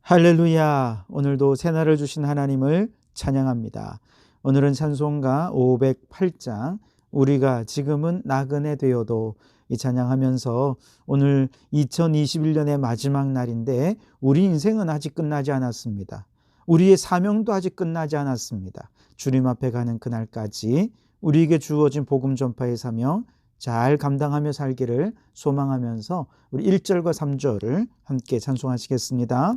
할렐루야. 오늘도 새날을 주신 하나님을 찬양합니다. 오늘은 찬송가 508장 우리가 지금은 나그네 되어도 이 찬양하면서 오늘 2021년의 마지막 날인데 우리 인생은 아직 끝나지 않았습니다. 우리의 사명도 아직 끝나지 않았습니다. 주님 앞에 가는 그날까지 우리에게 주어진 복음 전파의 사명 잘 감당하며 살기를 소망하면서 우리 1절과 3절을 함께 찬송하시겠습니다.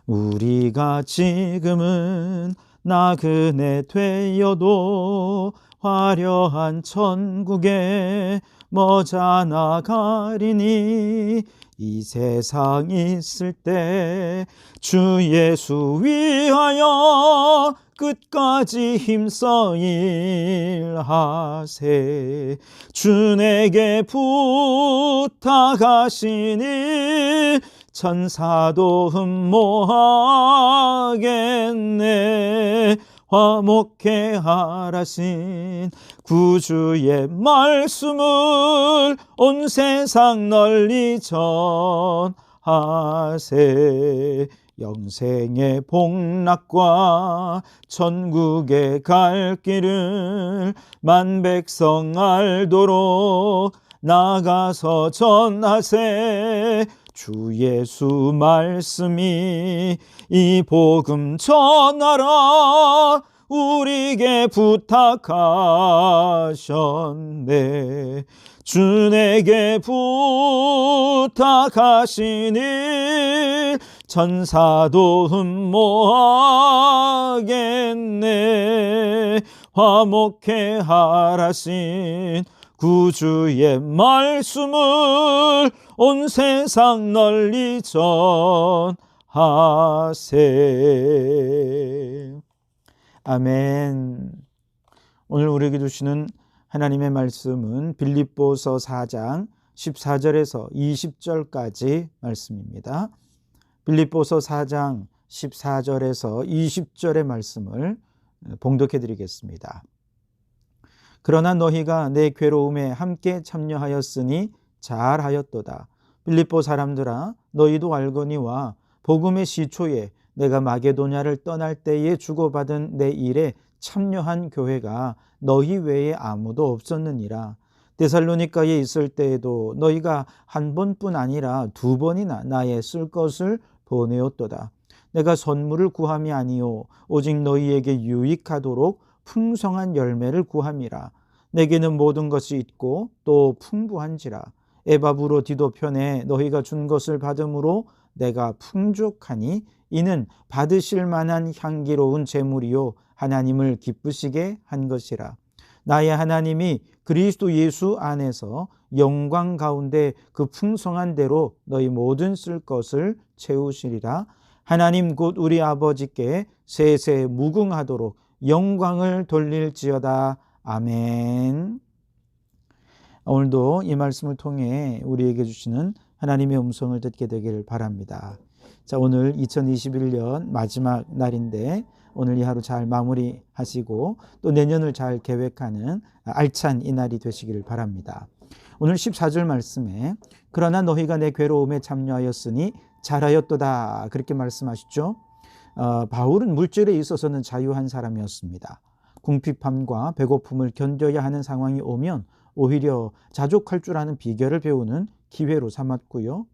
우리가 지금은 나그네 되어도 화려한 천국에 머자 나가리니 이 세상 있을 때 주 예수 위하여 끝까지 힘써 일하세. 주 내게 부탁하시니 천사도 흠모하겠네. 화목해 하라신 구주의 말씀을 온 세상 널리 전하세. 영생의 복락과 천국에 갈 길을 만 백성 알도록 나가서 전하세. 주 예수 말씀이 이 복음 전하라 우리에게 부탁하셨네. 주 내게 부탁하시니 천사도 흠모하겠네. 화목해 하라신 구주의 말씀을 온 세상 널리 전하세. 아멘. 오늘 우리에게 주시는 하나님의 말씀은 빌립보서 4장 14절에서 20절까지 말씀입니다. 빌립보서 4장 14절에서 20절의 말씀을 봉독해 드리겠습니다. 그러나 너희가 내 괴로움에 함께 참여하였으니 잘하였도다. 빌립보 사람들아, 너희도 알거니와 복음의 시초에 내가 마게도냐를 떠날 때에 주고받은 내 일에 참여한 교회가 너희 외에 아무도 없었느니라. 데살로니가에 있을 때에도 너희가 한 번뿐 아니라 두 번이나 나의 쓸 것을 보내었도다. 내가 선물을 구함이 아니요 오직 너희에게 유익하도록 풍성한 열매를 구함이라. 내게는 모든 것이 있고 또 풍부한지라. 에바브로 디도 편에 너희가 준 것을 받음으로 내가 풍족하니 이는 받으실 만한 향기로운 제물이요 하나님을 기쁘시게 한 것이라. 나의 하나님이 그리스도 예수 안에서 영광 가운데 그 풍성한 대로 너희 모든 쓸 것을 채우시리라. 하나님 곧 우리 아버지께 세세 무궁하도록 영광을 돌릴지어다. 아멘. 오늘도 이 말씀을 통해 우리에게 주시는 하나님의 음성을 듣게 되기를 바랍니다. 자, 오늘 2021년 마지막 날인데 오늘 이 하루 잘 마무리하시고 또 내년을 잘 계획하는 알찬 이 날이 되시기를 바랍니다. 오늘 14절 말씀에 그러나 너희가 내 괴로움에 참여하였으니 잘하였도다 그렇게 말씀하시죠. 바울은 물질에 있어서는 자유한 사람이었습니다. 궁핍함과 배고픔을 견뎌야 하는 상황이 오면 오히려 자족할 줄 아는 비결을 배우는 기회로 삼았고요.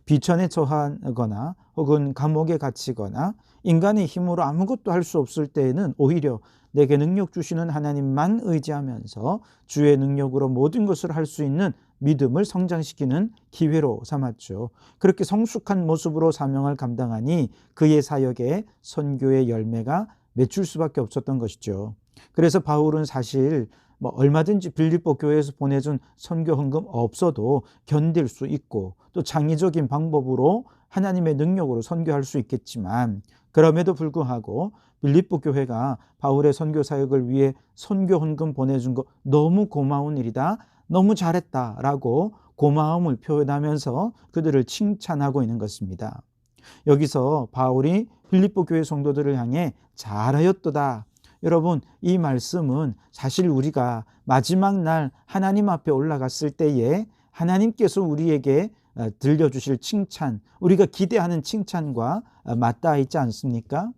비천에 처하거나 혹은 감옥에 갇히거나 인간의 힘으로 아무것도 할 수 없을 때에는 오히려 내게 능력 주시는 하나님만 의지하면서 주의 능력으로 모든 것을 할 수 있는 믿음을 성장시키는 기회로 삼았죠. 그렇게 성숙한 모습으로 사명을 감당하니 그의 사역에 선교의 열매가 맺힐 수밖에 없었던 것이죠. 그래서 바울은 사실 얼마든지 빌립보 교회에서 보내준 선교 헌금 없어도 견딜 수 있고 또 창의적인 방법으로 하나님의 능력으로 선교할 수 있겠지만 그럼에도 불구하고 빌립보 교회가 바울의 선교 사역을 위해 선교 헌금 보내준 거 너무 고마운 일이다. 너무 잘했다라고 고마움을 표현하면서 그들을 칭찬하고 있는 것입니다. 여기서 바울이 빌립보 교회 성도들을 향해 잘하였도다. 여러분, 이 말씀은 사실 우리가 마지막 날 하나님 앞에 올라갔을 때에 하나님께서 우리에게 들려주실 칭찬, 우리가 기대하는 칭찬과 맞닿아 있지 않습니까?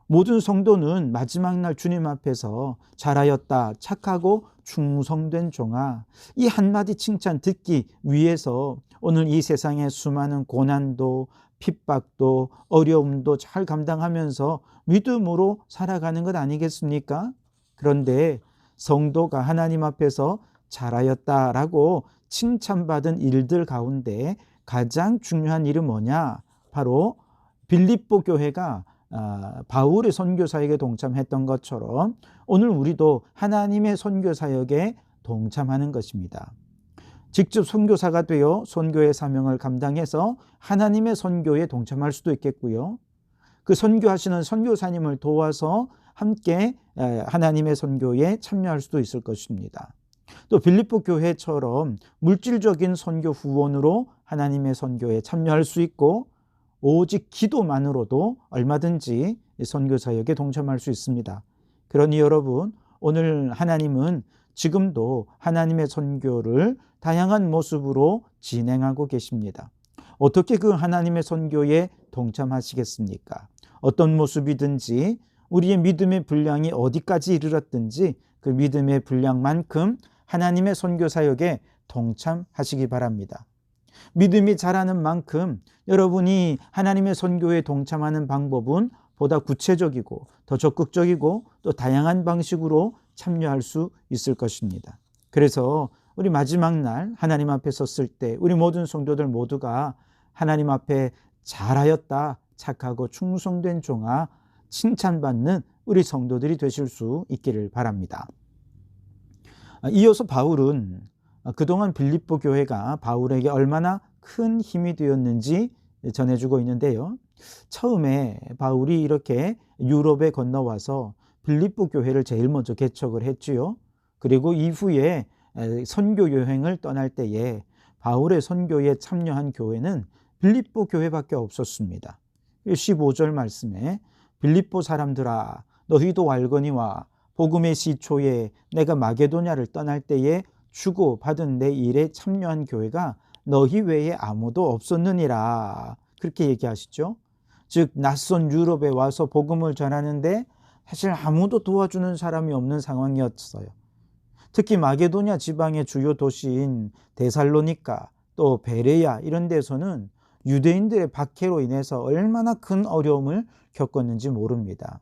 모든 성도는 마지막 날 주님 앞에서 잘하였다, 착하고 충성된 종아, 이 한마디 칭찬 듣기 위해서 오늘 이 세상의 수많은 고난도, 핍박도, 어려움도 잘 감당하면서 믿음으로 살아가는 것 아니겠습니까? 그런데 성도가 하나님 앞에서 잘하였다라고 칭찬받은 일들 가운데 가장 중요한 일은 뭐냐? 바로 빌립보 교회가 바울의 선교사역에 동참했던 것처럼 오늘 우리도 하나님의 선교사역에 동참하는 것입니다. 직접 선교사가 되어 선교의 사명을 감당해서 하나님의 선교에 동참할 수도 있겠고요. 그 선교하시는 선교사님을 도와서 함께 하나님의 선교에 참여할 수도 있을 것입니다. 또 빌립보 교회처럼 물질적인 선교 후원으로 하나님의 선교에 참여할 수 있고, 오직 기도만으로도 얼마든지 선교사역에 동참할 수 있습니다. 그러니 여러분, 오늘 하나님은 지금도 하나님의 선교를 다양한 모습으로 진행하고 계십니다. 어떻게 그 하나님의 선교에 동참하시겠습니까? 어떤 모습이든지 우리의 믿음의 분량이 어디까지 이르렀든지 그 믿음의 분량만큼 하나님의 선교사역에 동참하시기 바랍니다. 믿음이 자라는 만큼 여러분이 하나님의 선교에 동참하는 방법은 보다 구체적이고 더 적극적이고 또 다양한 방식으로 참여할 수 있을 것입니다. 그래서 우리 마지막 날 하나님 앞에 섰을 때 우리 모든 성도들 모두가 하나님 앞에 잘하였다, 착하고 충성된 종아, 칭찬받는 우리 성도들이 되실 수 있기를 바랍니다. 이어서 바울은 그동안 빌립보 교회가 바울에게 얼마나 큰 힘이 되었는지 전해주고 있는데요. 처음에 바울이 이렇게 유럽에 건너와서 빌립보 교회를 제일 먼저 개척을 했지요. 그리고 이후에 선교 여행을 떠날 때에 바울의 선교에 참여한 교회는 빌립보 교회밖에 없었습니다. 15절 말씀에 빌립보 사람들아, 너희도 알거니와 복음의 시초에 내가 마게도냐를 떠날 때에 주고 받은 내 일에 참여한 교회가 너희 외에 아무도 없었느니라, 그렇게 얘기하시죠. 즉 낯선 유럽에 와서 복음을 전하는데 사실 아무도 도와주는 사람이 없는 상황이었어요. 특히 마게도냐 지방의 주요 도시인 데살로니가 또 베레야 이런 데서는 유대인들의 박해로 인해서 얼마나 큰 어려움을 겪었는지 모릅니다.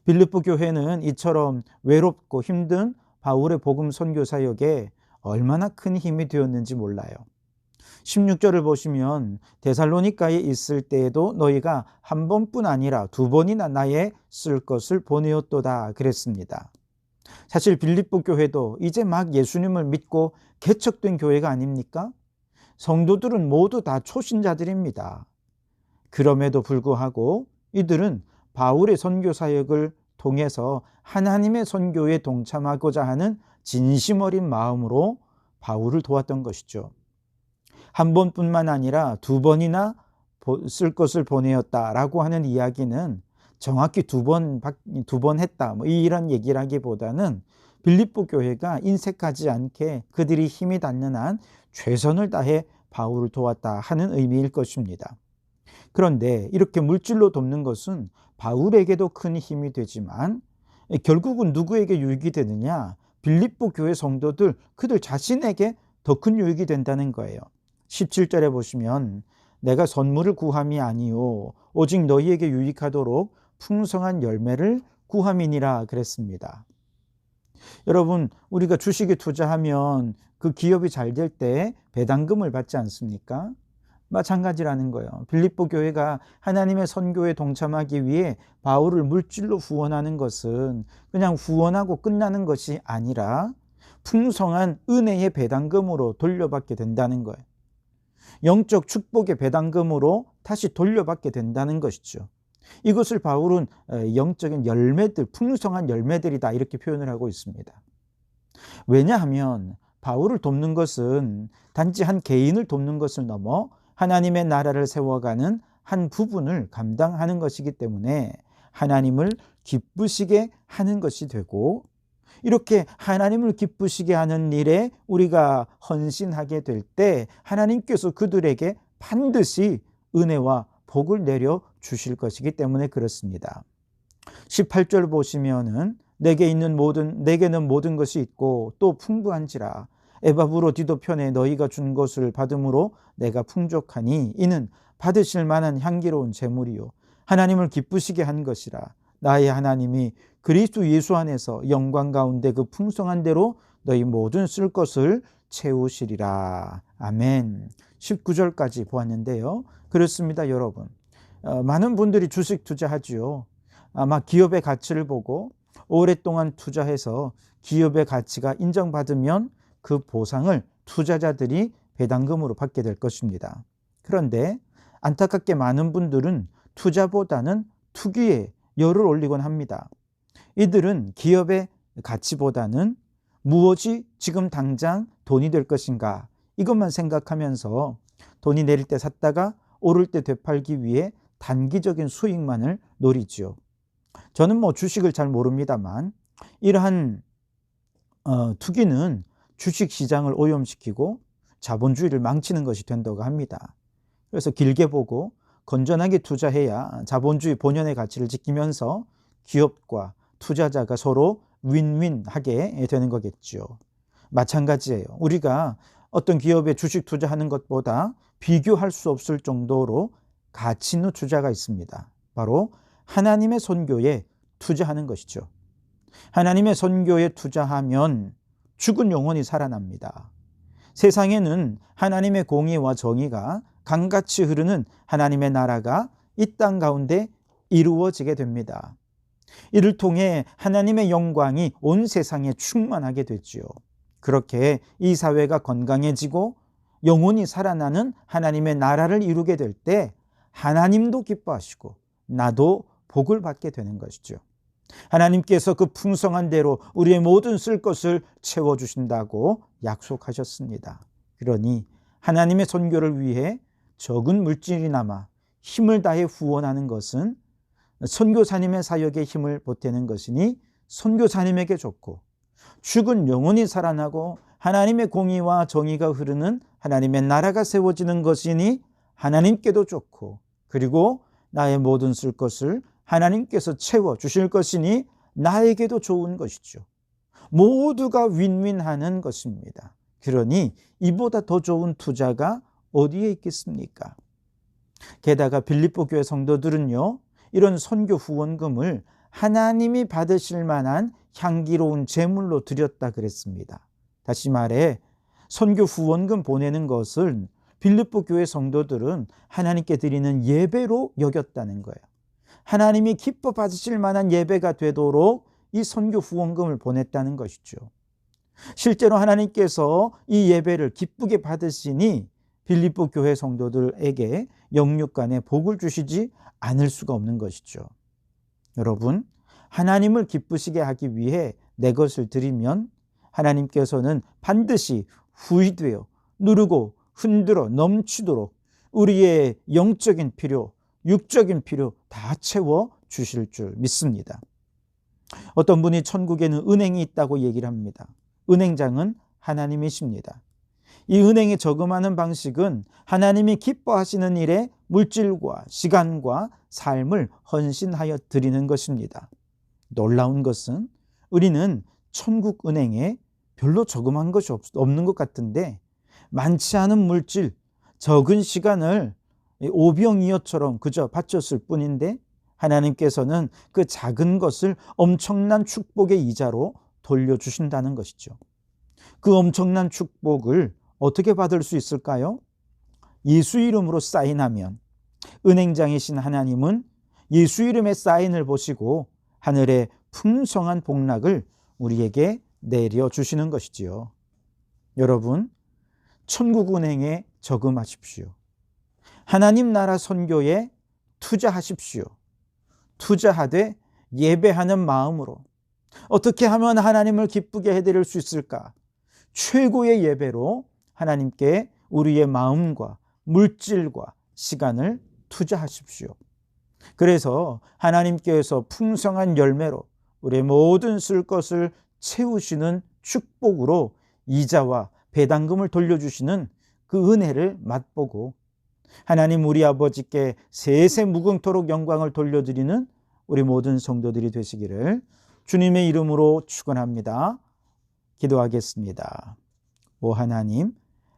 빌립보 교회는 이처럼 외롭고 힘든 바울의 복음 선교 사역에 얼마나 큰 힘이 되었는지 몰라요. 16절을 보시면 데살로니가에 있을 때에도 너희가 한 번뿐 아니라 두 번이나 나의 쓸 것을 보내었도다 그랬습니다. 사실 빌립보 교회도 이제 막 예수님을 믿고 개척된 교회가 아닙니까? 성도들은 모두 다 초신자들입니다. 그럼에도 불구하고 이들은 바울의 선교 사역을 통해서 하나님의 선교에 동참하고자 하는 진심 어린 마음으로 바울을 도왔던 것이죠. 한 번뿐만 아니라 두 번이나 쓸 것을 보내었다라고 하는 이야기는 정확히 두 번 했다 이런 얘기라기보다는 빌립보 교회가 인색하지 않게 그들이 힘이 닿는 한 최선을 다해 바울을 도왔다 하는 의미일 것입니다. 그런데 이렇게 물질로 돕는 것은 바울에게도 큰 힘이 되지만 결국은 누구에게 유익이 되느냐? 빌립보 교회 성도들 그들 자신에게 더 큰 유익이 된다는 거예요. 17절에 보시면 내가 선물을 구함이 아니요 오직 너희에게 유익하도록 풍성한 열매를 구함이니라 그랬습니다. 여러분, 우리가 주식에 투자하면 그 기업이 잘 될 때 배당금을 받지 않습니까? 마찬가지라는 거예요. 빌립보 교회가 하나님의 선교에 동참하기 위해 바울을 물질로 후원하는 것은 그냥 후원하고 끝나는 것이 아니라 풍성한 은혜의 배당금으로 돌려받게 된다는 거예요. 영적 축복의 배당금으로 다시 돌려받게 된다는 것이죠. 이것을 바울은 영적인 열매들, 풍성한 열매들이다 이렇게 표현을 하고 있습니다. 왜냐하면 바울을 돕는 것은 단지 한 개인을 돕는 것을 넘어 하나님의 나라를 세워가는 한 부분을 감당하는 것이기 때문에 하나님을 기쁘시게 하는 것이 되고 이렇게 하나님을 기쁘시게 하는 일에 우리가 헌신하게 될 때 하나님께서 그들에게 반드시 은혜와 복을 내려 주실 것이기 때문에 그렇습니다. 18절 보시면은 내게는 모든 것이 있고 또 풍부한지라 에바브로 디도편에 너희가 준 것을 받음으로 내가 풍족하니 이는 받으실 만한 향기로운 제물이요 하나님을 기쁘시게 한 것이라. 나의 하나님이 그리스도 예수 안에서 영광 가운데 그 풍성한 대로 너희 모든 쓸 것을 채우시리라. 아멘. 19절까지 보았는데요. 그렇습니다, 여러분. 많은 분들이 주식 투자하지요. 아마 기업의 가치를 보고 오랫동안 투자해서 기업의 가치가 인정받으면 그 보상을 투자자들이 배당금으로 받게 될 것입니다. 그런데 안타깝게 많은 분들은 투자보다는 투기에 열을 올리곤 합니다. 이들은 기업의 가치보다는 무엇이 지금 당장 돈이 될 것인가 이것만 생각하면서 돈이 내릴 때 샀다가 오를 때 되팔기 위해 단기적인 수익만을 노리지요. 저는 주식을 잘 모릅니다만 이러한 투기는 주식시장을 오염시키고 자본주의를 망치는 것이 된다고 합니다. 그래서 길게 보고 건전하게 투자해야 자본주의 본연의 가치를 지키면서 기업과 투자자가 서로 윈윈하게 되는 거겠죠. 마찬가지예요. 우리가 어떤 기업에 주식 투자하는 것보다 비교할 수 없을 정도로 가치 있는 투자가 있습니다. 바로 하나님의 선교에 투자하는 것이죠. 하나님의 선교에 투자하면 죽은 영혼이 살아납니다. 세상에는 하나님의 공의와 정의가 강같이 흐르는 하나님의 나라가 이 땅 가운데 이루어지게 됩니다. 이를 통해 하나님의 영광이 온 세상에 충만하게 되지요. 그렇게 이 사회가 건강해지고 영혼이 살아나는 하나님의 나라를 이루게 될 때 하나님도 기뻐하시고 나도 복을 받게 되는 것이죠. 하나님께서 그 풍성한 대로 우리의 모든 쓸 것을 채워주신다고 약속하셨습니다. 그러니 하나님의 선교를 위해 적은 물질이나마 힘을 다해 후원하는 것은 선교사님의 사역에 힘을 보태는 것이니 선교사님에게 좋고, 죽은 영혼이 살아나고 하나님의 공의와 정의가 흐르는 하나님의 나라가 세워지는 것이니 하나님께도 좋고, 그리고 나의 모든 쓸 것을 하나님께서 채워주실 것이니 나에게도 좋은 것이죠. 모두가 윈윈하는 것입니다. 그러니 이보다 더 좋은 투자가 어디에 있겠습니까? 게다가 빌립보 교회 성도들은요, 이런 선교 후원금을 하나님이 받으실 만한 향기로운 제물로 드렸다 그랬습니다. 다시 말해 선교 후원금 보내는 것을 빌립보 교회 성도들은 하나님께 드리는 예배로 여겼다는 거예요. 하나님이 기뻐 받으실 만한 예배가 되도록 이 선교 후원금을 보냈다는 것이죠. 실제로 하나님께서 이 예배를 기쁘게 받으시니 빌립보 교회 성도들에게 영육간에 복을 주시지 않을 수가 없는 것이죠. 여러분, 하나님을 기쁘시게 하기 위해 내 것을 드리면 하나님께서는 반드시 후히되어 누르고 흔들어 넘치도록 우리의 영적인 필요, 육적인 필요 다 채워 주실 줄 믿습니다. 어떤 분이 천국에는 은행이 있다고 얘기를 합니다. 은행장은 하나님이십니다. 이 은행에 저금하는 방식은 하나님이 기뻐하시는 일에 물질과 시간과 삶을 헌신하여 드리는 것입니다. 놀라운 것은 우리는 천국 은행에 별로 저금한 것이 없는 것 같은데 많지 않은 물질, 적은 시간을 오병이어처럼 그저 바쳤을 뿐인데 하나님께서는 그 작은 것을 엄청난 축복의 이자로 돌려주신다는 것이죠. 그 엄청난 축복을 어떻게 받을 수 있을까요? 예수 이름으로 사인하면 은행장이신 하나님은 예수 이름의 사인을 보시고 하늘의 풍성한 복락을 우리에게 내려주시는 것이지요. 여러분, 천국은행에 저금하십시오. 하나님 나라 선교에 투자하십시오. 투자하되 예배하는 마음으로 어떻게 하면 하나님을 기쁘게 해드릴 수 있을까? 최고의 예배로 하나님께 우리의 마음과 물질과 시간을 투자하십시오. 그래서 하나님께서 풍성한 열매로 우리의 모든 쓸 것을 채우시는 축복으로 이자와 배당금을 돌려주시는 그 은혜를 맛보고 하나님 우리 아버지께 세세 무궁토록 영광을 돌려드리는 우리 모든 성도들이 되시기를 주님의 이름으로 축원합니다. 기도하겠습니다. 오 하나님,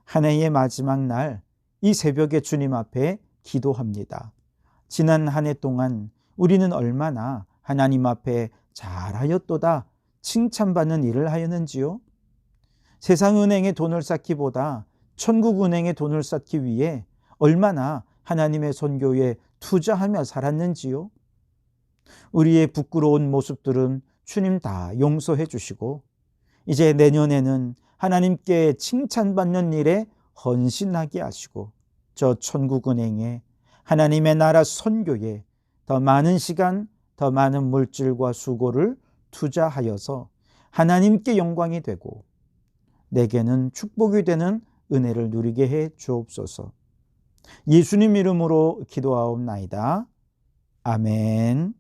한 해의 마지막 날 이 새벽에 주님 앞에 기도합니다. 지난 한 해 동안 우리는 얼마나 하나님 앞에 잘하였도다 칭찬받는 일을 하였는지요? 세상 은행에 돈을 쌓기보다 천국 은행에 돈을 쌓기 위해 얼마나 하나님의 선교에 투자하며 살았는지요? 우리의 부끄러운 모습들은 주님 다 용서해 주시고 이제 내년에는 하나님께 칭찬받는 일에 헌신하게 하시고 저 천국 은행에 하나님의 나라 선교에 더 많은 시간, 더 많은 물질과 수고를 투자하여서 하나님께 영광이 되고 내게는 축복이 되는 은혜를 누리게 해 주옵소서. 예수님 이름으로 기도하옵나이다. 아멘.